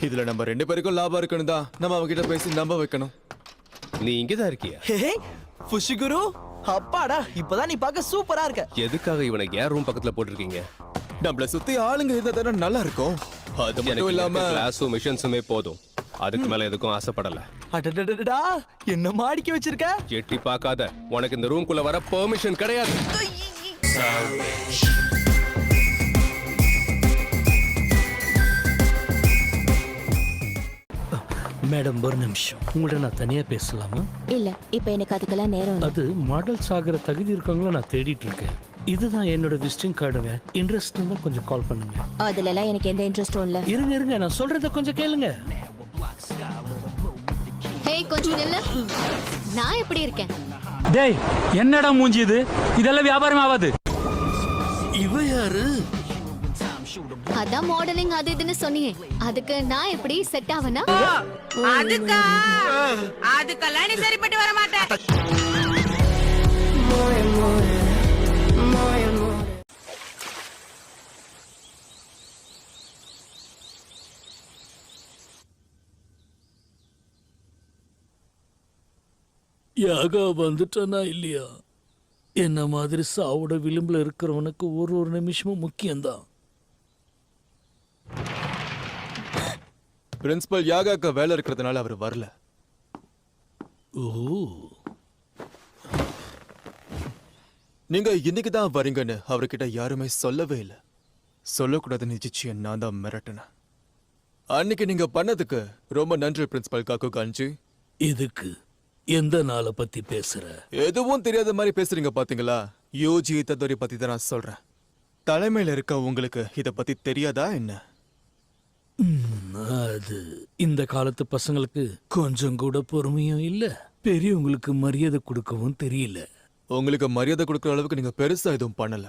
இதுல நம்ம 2 பேருக்கும் லாபம் இருக்கணும் தான் நம்ம அவகிட்ட பேசி நம்ப வைக்கணும். நீ இங்கதான் இருக்கியா? புஷிகுரு, அப்பாடா, இப்பதான் நீ பார்க்க சூப்பரா இருக்க. எதுக்காக இவனை ஏன் ரூம் பக்கத்துல போட்டிருக்கீங்க? நம்மள சுத்தி ஆளுங்க இருந்தா தானே நல்லா இருக்கும். அது மட்டும் இல்லாம கிளாஸும் மிஷன்ஸுமே போதும். அதுக்கு மேல எதுக்கும் ஆசைப்படல. அடடடடா, என்ன மாடிக்க வச்சிருக்க? எட்டி பார்க்காத. உனக்கு இந்த ரூம்குள்ள வர பெர்மிஷன் கிடையாது. மேடம், ஒரு நிமிஷம் உங்கள்ட்ட நான் தனியா பேசலாமா? இல்ல, இப்ப எனக்கு அதுக்கெல்லாம் நேரம் இல்ல. அது மாடல்ஸ் ஆகிற தகுதி இருக்கவங்கள நான் தேடிட்டு இருக்கேன். இதுதான் என்னோட விசிட்டிங் கார்டுங்க. இன்ட்ரெஸ்ட் இருந்தா கொஞ்சம் கால் பண்ணுங்க. அதுல எல்லாம் எனக்கு எந்த இன்ட்ரெஸ்டும் இல்ல. இருங்க, நான் சொல்றத கொஞ்சம் கேளுங்க. ஹேய், கொஞ்சம் நில்லு. நான் எப்படி இருக்கேன்? டேய், என்னடா மூஞ்சி இது? இதெல்லாம் வியாபாரம் ஆகாது. இவ யாரு? அதான் மாடலிங் அது இதுன்னு சொன்னியே, அதுக்கு நான் எப்படி செட் ஆவனா? அதுக்கெல்லாம் நீ சரிப்பட்டு வர மாட்டேன். யாகா வந்துட்டானா இல்லையா? என்ன மாதிரி சாவோட விளிம்புல இருக்கிறவனுக்கு ஒரு நிமிஷமும் முக்கியம்தான். பிரின்சிபல் யாகாக்கு வேலை இருக்கிறதுனால அவர் வரல. ஓ, நீங்க இன்னைக்கு தான் வரீங்கன்னு அவர்கிட்ட யாருமே சொல்லவே இல்லை. சொல்லக்கூடாதுன்னு நிச்சயம் நான் தான் மிரட்டினேன். அன்னைக்கு நீங்க பண்ணதுக்கு ரொம்ப நன்றி பிரின்சிபல் காக்கு காஞ்சி. எதுக்கு? எந்த நாளை பத்தி பேசுற? எதுவும் தெரியாத மாதிரி பேசுறீங்க பாத்தீங்களா? யோஜி தத்துவரி பத்தி தான் நான் சொல்றேன். தலைமையில இருக்க உங்களுக்கு இத பத்தி தெரியாதா என்ன? அது இந்த காலத்து பசங்களுக்கு கொஞ்சம் கூட பொறுமையும் இல்ல, பெரியவங்களுக்கு மரியாதை கொடுக்கவும் தெரியல. உங்களுக்கு மரியாதை கொடுக்கற அளவுக்கு நீங்க பெருசா எதுவும் பண்ணல.